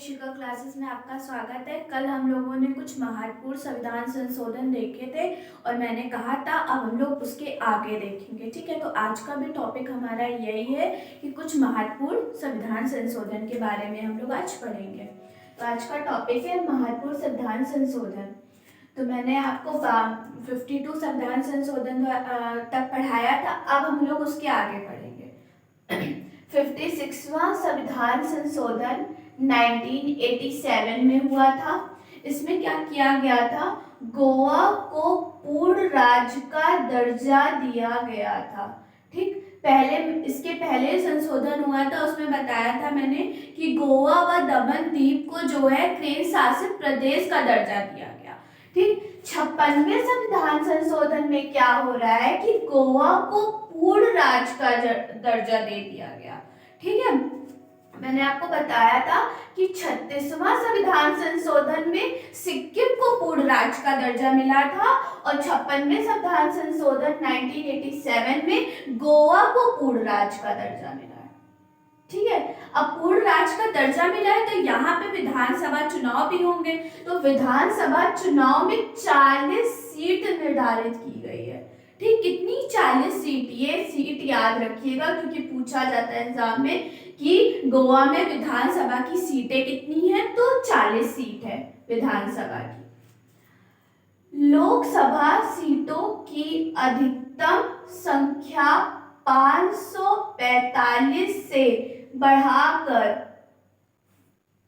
शिक्षा क्लासेस में आपका स्वागत है। कल हम लोगों ने कुछ महत्वपूर्ण संविधान संशोधन देखे थे और मैंने कहा था अब हम लोग उसके आगे देखेंगे। ठीक है, तो आज का भी टॉपिक हमारा यही है कि कुछ महत्वपूर्ण संविधान संशोधन के बारे में हम लोग आज पढ़ेंगे। तो आज का टॉपिक है महत्वपूर्ण संविधान संशोधन। तो मैंने आपको 52 संविधान संशोधन तक पढ़ाया था, अब हम लोग उसके आगे पढ़ेंगे। 56वां संविधान संशोधन 1987 में हुआ था। इसमें क्या किया गया था? गोवा को पूर्ण राज्य का दर्जा दिया गया था। ठीक, इसके पहले संशोधन हुआ था, उसमें बताया था मैंने कि गोवा व दमन द्वीप को जो है केंद्र शासित प्रदेश का दर्जा दिया गया। ठीक, 56वें संविधान संशोधन में क्या हो रहा है कि गोवा को पूर्ण राज्य का दर्जा दे दिया गया। ठीक है, मैंने आपको बताया था कि 36वां संविधान संशोधन में सिक्किम को पूर्ण राज्य का दर्जा मिला था और 56वें संविधान संशोधन 1987 में गोवा को पूर्ण राज्य का दर्जा मिला है। ठीक है, अब पूर्ण राज्य का दर्जा मिला है तो यहाँ पे विधानसभा चुनाव भी होंगे। तो विधानसभा चुनाव में 40 सीट निर्धारित की गई है। ठीक, कितनी? 40 सीट। ये सीट याद रखिएगा क्योंकि पूछा जाता है एग्जाम में कि गोवा में विधानसभा की सीटें कितनी हैं, तो 40 सीट है विधानसभा की। लोकसभा सीटों की अधिकतम संख्या 545 से बढ़ाकर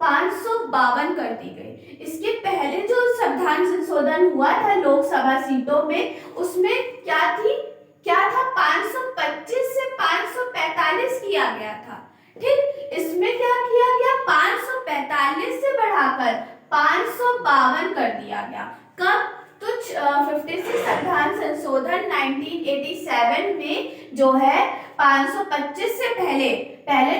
552 कर दी गई। इसके पहले जो संविधान संशोधन हुआ था लोकसभा सीटों में, उसमें क्या था? 525 से 545 किया गया था। ठीक, इसमें क्या किया गया? 545 से बढ़ाकर 552 कर दिया गया। कब? तो 56 संविधान संशोधन 1987 में जो है 525 से पहले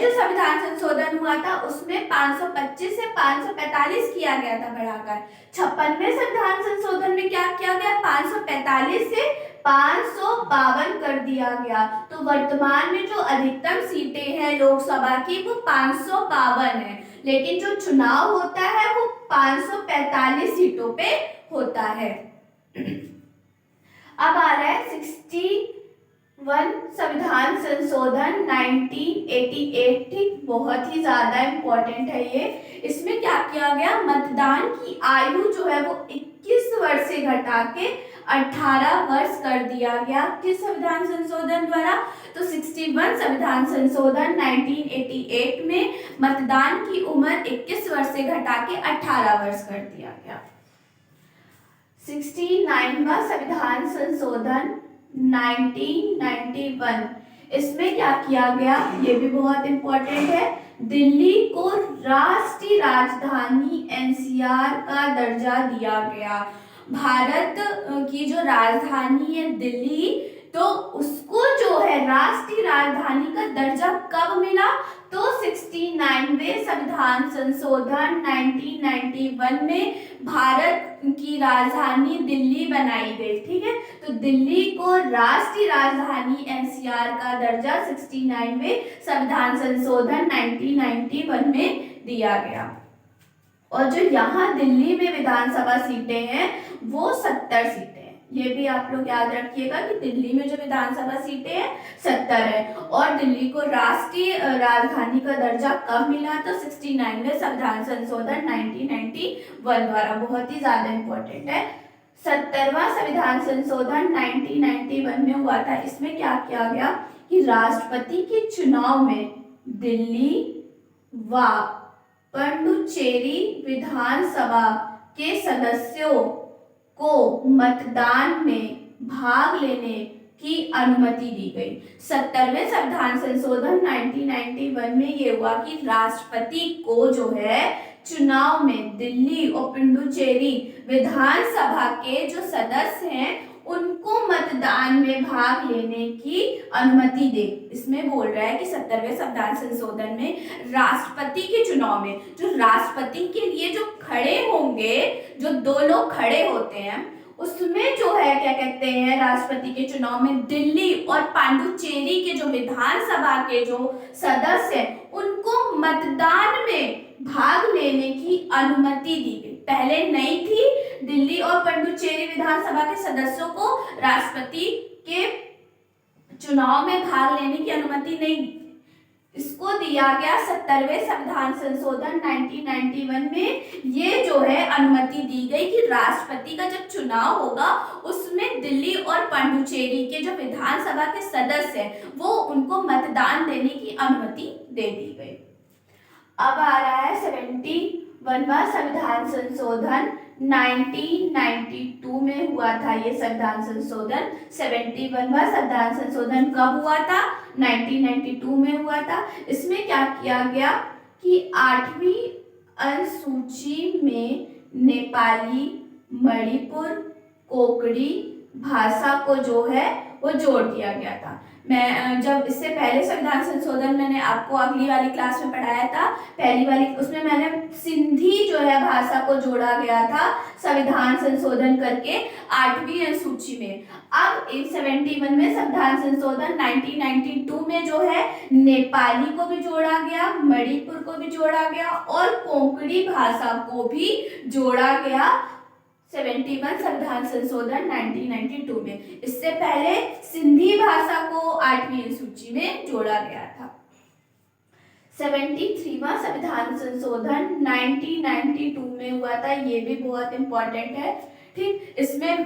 जो संविधान संशोधन हुआ था उसमें 525 से 545 किया गया था बढ़ाकर। 56वें संविधान संशोधन में क्या किया गया? 545 से 552 कर दिया गया। तो वर्तमान में जो अधिकतम सीटें हैं लोकसभा की वो 552 है, लेकिन जो चुनाव होता है वो 545 सीटों पे होता है। अब आ रहा है 61 संविधान संशोधन 1988। ठीक, बहुत ही ज्यादा इंपॉर्टेंट है ये। इसमें क्या किया गया? मतदान की आयु जो है वो 21 वर्ष से घटा के 18 वर्ष कर दिया गया। किस संविधान संशोधन द्वारा? तो 61 संविधान संशोधन 1988 में मतदान की उम्र 21 वर्ष से घटा के 18 वर्ष कर दिया गया। 69वां संविधान संशोधन 1991, इसमें क्या किया गया? ये भी बहुत इंपॉर्टेंट है। दिल्ली को राष्ट्रीय राजधानी एनसीआर का दर्जा दिया गया। भारत की जो राजधानी है दिल्ली, तो उसको जो है राष्ट्रीय राजधानी का दर्जा कब मिला? तो 69वें संविधान संशोधन 1991 में भारत की राजधानी दिल्ली बनाई गई। ठीक है, तो दिल्ली को राष्ट्रीय राजधानी एनसीआर का दर्जा 69वें संविधान संशोधन 1991 में दिया गया। और जो यहाँ दिल्ली में विधानसभा सीटें हैं वो 70 सीटें हैं। ये भी आप लोग याद रखिएगा कि दिल्ली में जो विधानसभा सीटें हैं 70 है। और दिल्ली को राष्ट्रीय राजधानी का दर्जा कब मिला? तो 69वें संविधान संशोधन 1991 द्वारा। बहुत ही ज्यादा इंपॉर्टेंट है। 70वां संविधान संशोधन 1991 में हुआ था। इसमें क्या किया गया कि राष्ट्रपति के चुनाव में दिल्ली व पुडुचेरी विधानसभा के सदस्यों को मतदान में भाग लेने की अनुमति दी गई। 70वें संविधान संशोधन 1991 में ये हुआ कि राष्ट्रपति को जो है चुनाव में दिल्ली और पुडुचेरी विधानसभा के जो सदस्य हैं उनको मतदान में भाग लेने की अनुमति दे। इसमें बोल रहा है कि 70वें संविधान संशोधन में राष्ट्रपति के चुनाव में जो राष्ट्रपति के लिए जो खड़े होंगे, जो 2 लोग खड़े होते हैं, उसमें जो है क्या कहते हैं, राष्ट्रपति के चुनाव में दिल्ली और पांडुचेरी के जो विधानसभा के जो सदस्य हैं उनको मतदान में भाग लेने की अनुमति दी गई। पहले नहीं थी, दिल्ली और पांडुचेरी विधानसभा के सदस्यों को राष्ट्रपति के चुनाव में भाग लेने की अनुमति नहीं। इसको दिया गया 70वें संविधान संशोधन 1991 में ये जो है अनुमति दी गई कि राष्ट्रपति का जब चुनाव होगा उसमें दिल्ली और पांडुचेरी के जो विधानसभा के सदस्य हैं वो उनको मतदान देने की अनुमति दे दी गई। अब आ रहा है 71वां संविधान संशोधन 1992 में हुआ था। ये संविधान संशोधन 71वां संविधान संशोधन कब हुआ था? 1992 में हुआ था। इसमें क्या किया गया कि 8वीं अनुसूची में नेपाली, मणिपुर, कोकड़ी भाषा को जो है वो जोड़ दिया गया था। मैं जब इससे पहले संविधान संशोधन मैंने आपको अगली वाली क्लास में पढ़ाया था, पहली वाली, उसमें मैंने सिंधी जो है भाषा को जोड़ा गया था संविधान संशोधन करके 8वीं अनुसूची में। अब 71 में संविधान संशोधन 1992 में जो है नेपाली को भी जोड़ा गया, मणिपुर को भी जोड़ा गया और कोंकणी भाषा को भी जोड़ा गया 71 संविधान संशोधन 1992 में। इससे पहले सिंधी भाषा को 8वीं अनुसूची में जोड़ा गया था। 73वां संविधान संशोधन 1992 में हुआ था। ये भी बहुत इंपॉर्टेंट है, ठीक। इसमें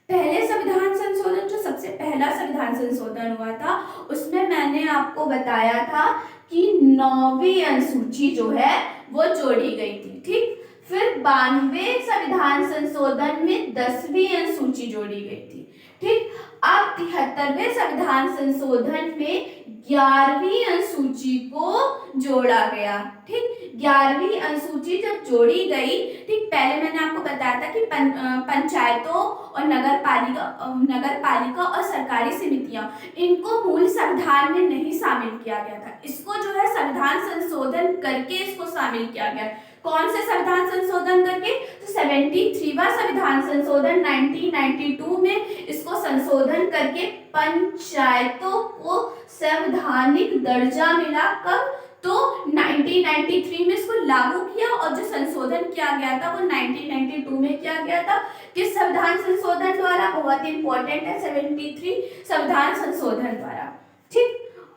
पहले संविधान संशोधन, जो सबसे पहला संविधान संशोधन हुआ था, उसमें मैंने आपको बताया था कि 9वीं अनुसूची जो है वो जोड़ी गई थी, ठीक। फिर 92वें संविधान संशोधन में 10वीं अनुसूची जोड़ी गई थी, ठीक। अब 73वें संविधान संशोधन में 11वीं अनुसूची को जोड़ा गया, ठीक। 11वीं अनुसूची जब जोड़ी गई, ठीक, पहले मैंने आपको बताया था कि पंचायतों और नगर पालिका और सरकारी समितियां, इनको मूल संविधान में नहीं शामिल किया गया था। इसको जो है संविधान संशोधन करके इसको शामिल किया गया। कौन से संविधान संशोधन करके? तो 73वां संविधान संशोधन 1992 में इसको संशोधन करके पंचायतों को संवैधानिक दर्जा मिला। कब? तो 1993 में इसको लागू किया और जो संशोधन किया गया था वो 1992 में किया गया था। किस संविधान संशोधन द्वारा? बहुत इंपॉर्टेंट है, 73 संविधान संशोधन द्वारा, ठीक।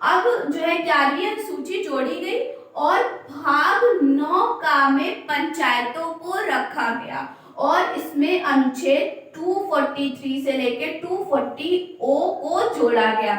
अब जो है 11वीं अनुसूची जोड़ी गई और भाग 9 का में पंचायतों को रखा गया और इसमें अनुच्छेद 243 से लेकर 240O को जोड़ा गया,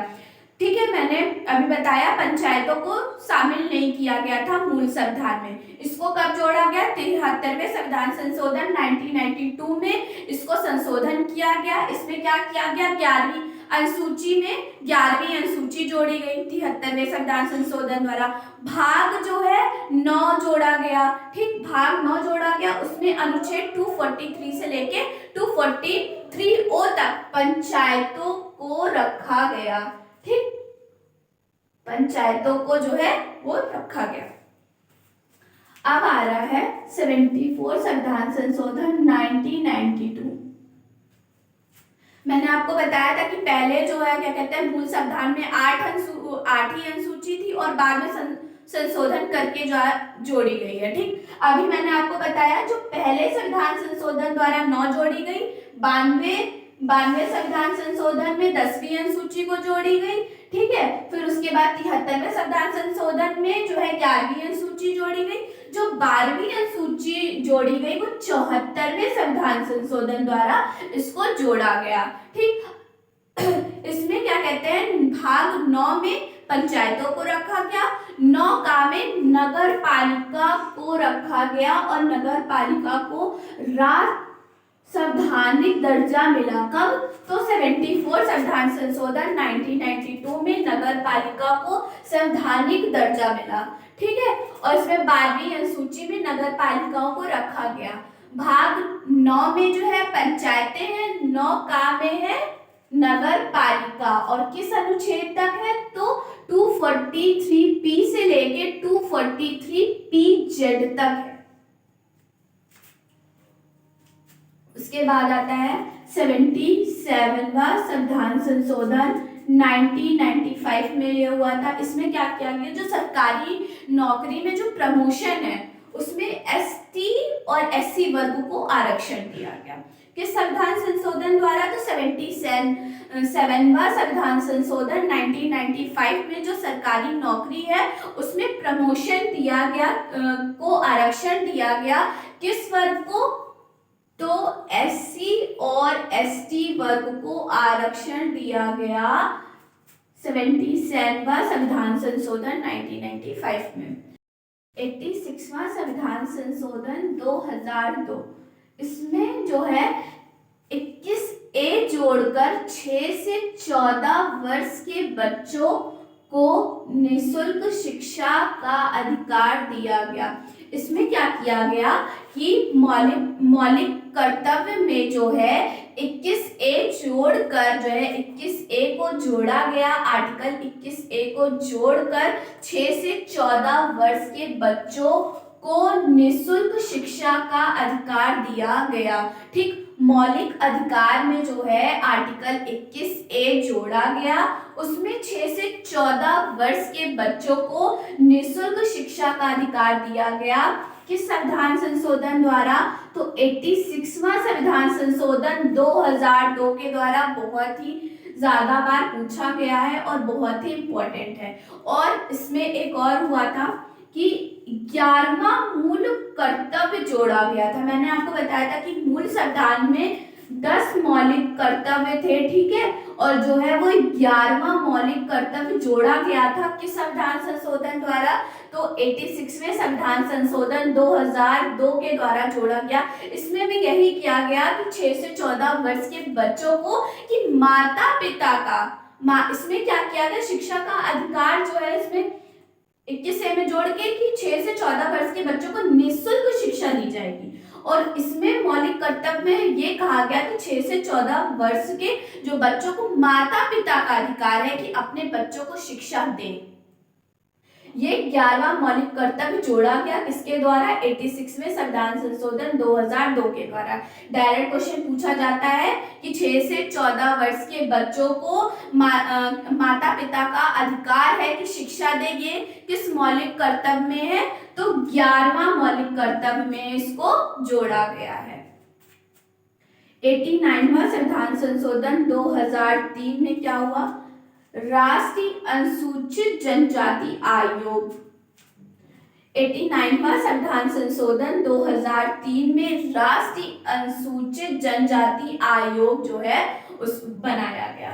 ठीक है। मैंने अभी बताया पंचायतों को शामिल नहीं किया गया था मूल संविधान में। इसको कब जोड़ा गया? 73वें संविधान संशोधन 1992 में इसको संशोधन किया गया। इसमें क्या किया गया? 11वीं अनुसूची में 11वीं अनुसूची जोड़ी गई 73वें संविधान संशोधन द्वारा। भाग जो है 9 जोड़ा गया, ठीक। भाग 9 जोड़ा गया, उसमें अनुच्छेद 243 से लेके 243O तक पंचायतों को रखा गया, ठीक। पंचायतों को जो है वो रखा गया। अब आ रहा है 74 संविधान संशोधन 1992। मैंने आपको बताया था कि पहले जो है क्या कहते हैं मूल संविधान में 8 ही अनुसूची थी और बाद में संशोधन करके जो है जोड़ी गई है, ठीक। अभी मैंने आपको बताया जो पहले संविधान संशोधन द्वारा 9 जोड़ी गई, 92वें संविधान संशोधन में 10वीं अनुसूची को जोड़ी गई, ठीक है। फिर उसके बाद 73वें संविधान संशोधन में जो है 11वीं अनुसूची जोड़ी गई। जो 12वीं अनुसूची जोड़ी गई वो 74वें संविधान संशोधन द्वारा इसको जोड़ा गया, ठीक। इसमें क्या कहते हैं भाग 9 में पंचायतों को रखा गया, 9 में नगर पालिका को रखा गया और नगर पालिका को संवैधानिक दर्जा मिला। कब? तो 74 संविधान संशोधन 1992 में नगर पालिका को संवैधानिक दर्जा मिला, ठीक है। और इसमें 12वीं अनुसूची में नगर पालिकाओं को रखा गया। भाग 9 में जो है पंचायतें हैं, 9 में है नगर पालिका और किस अनुच्छेद तक है? तो 243P से लेके 243PZ तक है। इसके बाद आता है 77वां संविधान संशोधन 1995 में ये हुआ था। इसमें क्या किया गया, जो सरकारी नौकरी में जो प्रमोशन है उसमें एसटी और एससी वर्ग को आरक्षण दिया गया। किस संविधान संशोधन द्वारा, तो 77वां संविधान संशोधन 1995 में जो सरकारी नौकरी है उसमें प्रमोशन दिया गया, को आरक्षण दिया गया। किस वर्ग को, तो एससी और एसटी वर्ग को आरक्षण दिया गया 77वां संविधान संशोधन 1995 में। 86वां संविधान संशोधन 2002, इसमें जो है 21A जोड़कर 6 से 14 वर्ष के बच्चों को निःशुल्क शिक्षा का अधिकार दिया गया। इसमें क्या किया गया कि मौलिक कर्तव्य में जो है 21A जोड़कर, जो है 21A को जोड़ा गया, आर्टिकल 21A को जोड़कर 6 से 14 वर्ष के बच्चों को निःशुल्क शिक्षा का अधिकार दिया गया। ठीक, मौलिक अधिकार में जो है आर्टिकल 21A जोड़ा गया, उसमें 6 से 14 वर्ष के बच्चों को निःशुल्क शिक्षा का अधिकार दिया गया। किस संविधान संशोधन द्वारा, तो 86वां संविधान संशोधन 2002 के द्वारा। बहुत ही ज्यादा बार पूछा गया है और बहुत ही इम्पोर्टेंट है। और इसमें एक और हुआ था कि 11वां मूल कर्तव्य जोड़ा गया था। मैंने आपको बताया था कि मूल संविधान में 10 मौलिक कर्तव्य थे, ठीक है, और जो है वो 11वां मौलिक कर्तव्य जोड़ा गया था किस संविधान संशोधन द्वारा, तो 86वें संविधान संशोधन 2002 के द्वारा जोड़ा गया। इसमें भी यही किया गया कि 6 से 14 वर्ष के बच्चों को कि माता पिता का इसमें क्या किया गया, शिक्षा का अधिकार जो है इसमें 21A में जोड़ के कि 6 से 14 वर्ष के बच्चों को निःशुल्क शिक्षा दी जाएगी। और इसमें मौलिक कर्तव्य में ये कहा गया कि 6 से 14 वर्ष के जो बच्चों को माता पिता का अधिकार है कि अपने बच्चों को शिक्षा दें। ये 11वां मौलिक कर्तव्य जोड़ा गया किसके द्वारा, 86वें संविधान संशोधन 2002 के द्वारा। डायरेक्ट क्वेश्चन पूछा जाता है कि 6 से 14 वर्ष के बच्चों को माता पिता का अधिकार है कि शिक्षा दे। ये किस मौलिक कर्तव्य में है, तो 11वां मौलिक कर्तव्य में इसको जोड़ा गया है। 89वां संविधान संशोधन 2003 में क्या हुआ, राष्ट्रीय अनुसूचित जनजाति आयोग। 89वां संविधान संशोधन 2003 में राष्ट्रीय अनुसूचित जनजाति आयोग जो है उस बनाया गया।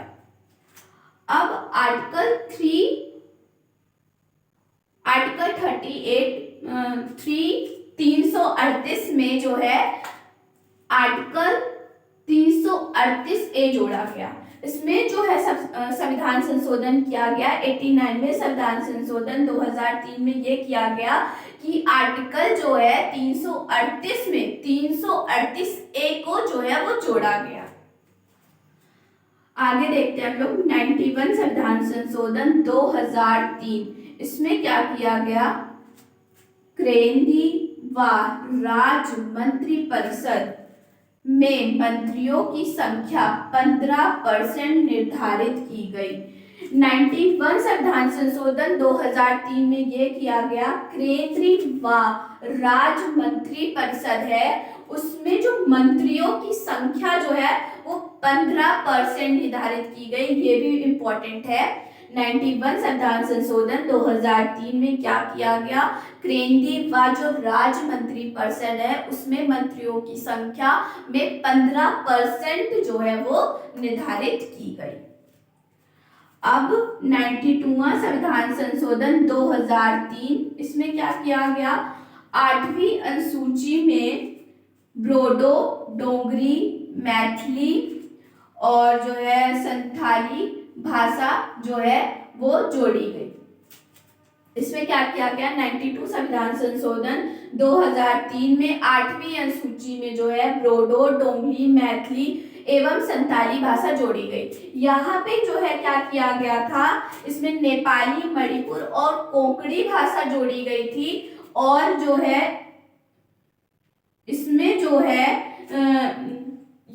अब आर्टिकल 338 में जो है आर्टिकल 338A जोड़ा गया। इसमें जो है संविधान संशोधन किया गया 89वें संविधान संशोधन 2003 में ये किया गया कि आर्टिकल जो है 338 में 338A को जो है वो जोड़ा गया। आगे देखते हैं हम लोग 91 संविधान संशोधन 2003। इसमें क्या किया गया, केंद्रीय व राज्य मंत्री परिषद में मंत्रियों की संख्या 15% निर्धारित की गई। 91 संविधान संशोधन 2003 में यह किया गया, केंद्रीय व राज्य मंत्री परिषद है उसमें जो मंत्रियों की संख्या जो है वो 15% निर्धारित की गई। ये भी इम्पोर्टेंट है। 91 संविधान संशोधन 2003 में क्या किया गया, केंद्रीय व जो राज्य मंत्री परिषद है उसमें मंत्रियों की संख्या में 15% जो है वो निर्धारित की गई। अब 92वां संविधान संशोधन 2003, इसमें क्या किया गया, 8वीं अनुसूची में बोडो, डोगरी, मैथिली और जो है संथाली भाषा जो है वो जोड़ी गई। इसमें क्या किया गया, 92 संविधान संशोधन 2003 में 8वीं अनुसूची में जो है बोडो, डोगरी, मैथिली एवं संथाली भाषा जोड़ी गई। यहाँ पे जो है क्या किया गया था, इसमें नेपाली, मणिपुर और कोंकणी भाषा जोड़ी गई थी। और जो है इसमें जो है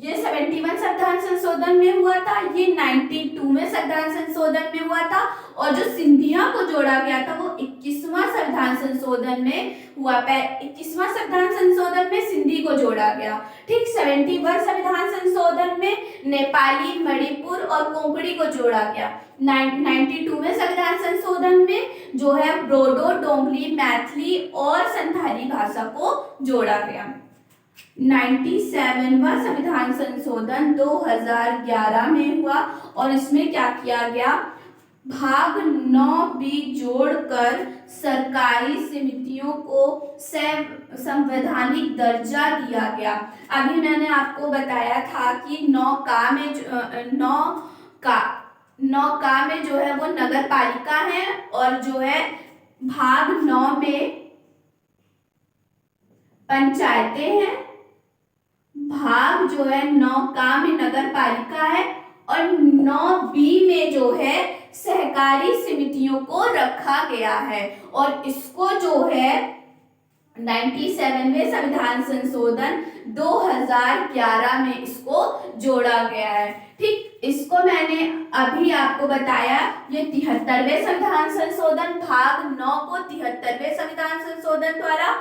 ये 71 संविधान संशोधन में हुआ था, ये 92 में संविधान संशोधन में हुआ था, और जो सिंधिया को जोड़ा गया था वो 21वां संविधान संशोधन में हुआ। 21वां संविधान संशोधन में सिंधी को जोड़ा गया। ठीक, 71 संविधान संशोधन में नेपाली, मणिपुर और कोंकणी को जोड़ा गया। 92 में संविधान संशोधन में जो है बोडो, डोंगरी, मैथिली और संथाली भाषा को जोड़ा गया। 97वां संविधान संशोधन 2011 में हुआ, और इसमें क्या किया गया, भाग 9B जोड़कर सरकारी समितियों को संवैधानिक दर्जा दिया गया। अभी मैंने आपको बताया था कि 9 में जो है वो नगर पालिका है, और जो है भाग 9 में पंचायतें हैं, भाग जो है 9 में नगर पालिका है, और 9B में जो है सहकारी समितियों को रखा गया है। और इसको जो है 97वें संविधान संशोधन 2011 में इसको जोड़ा गया है। ठीक, इसको मैंने अभी आपको बताया, ये 73वें संविधान संशोधन, भाग 9 को 73वें संविधान संशोधन द्वारा,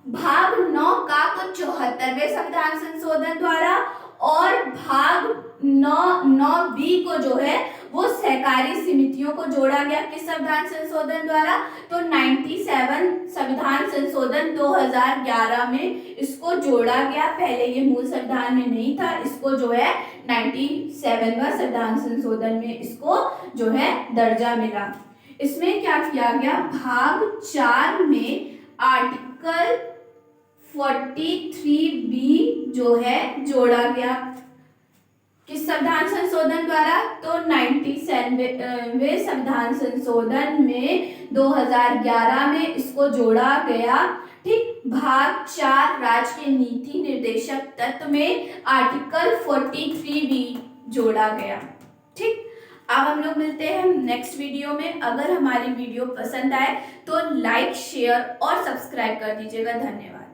भाग 9 का को 74वें संविधान संशोधन द्वारा, और भाग 9B को जो है वो सहकारी समितियों को जोड़ा गया किस संविधान संशोधन द्वारा, तो 97 संविधान संशोधन 2011 में इसको जोड़ा गया। पहले ये मूल संविधान में नहीं था, इसको जो है 97वां संविधान संशोधन में इसको जो है दर्जा मिला। इसमें क्या किया गया, भाग 4 में आर्टिकल 43B जो है जोड़ा गया किस संविधान संशोधन द्वारा, तो 97वें संविधान संशोधन में 2011 में इसको जोड़ा गया। ठीक, भाग 4 राज्य के नीति निर्देशक तत्व में आर्टिकल 43B जोड़ा गया। ठीक, अब हम लोग मिलते हैं नेक्स्ट वीडियो में। अगर हमारी वीडियो पसंद आए तो लाइक, शेयर और सब्सक्राइब कर दीजिएगा। धन्यवाद।